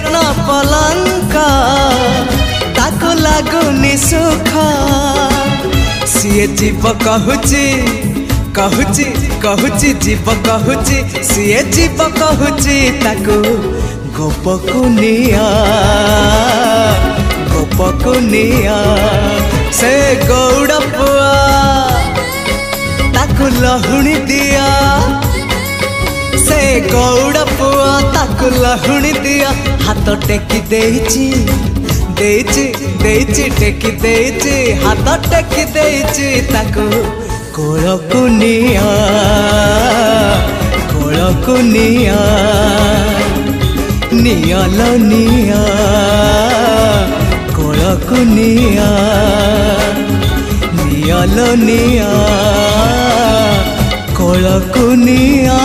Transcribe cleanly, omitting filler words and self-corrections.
रत्न पलंक ताको लागुनी सुख सीए जीव कहूची कहूची कहूची जीव कहूची सीए जीव कहूची ताको गोपकुनिया गोपकुनिया से गौड़ पुआ ताको लहुणी दिया से गौड़ पुआ ताको लहुणी दिया हाथ टेकी देइची देइची देइची टेकी देइची हाथ टेकी देइची ताको कोलकुनिया कोलकुनिया नियालो निया कोलकुनिया नियालो निया कोलकुनिया।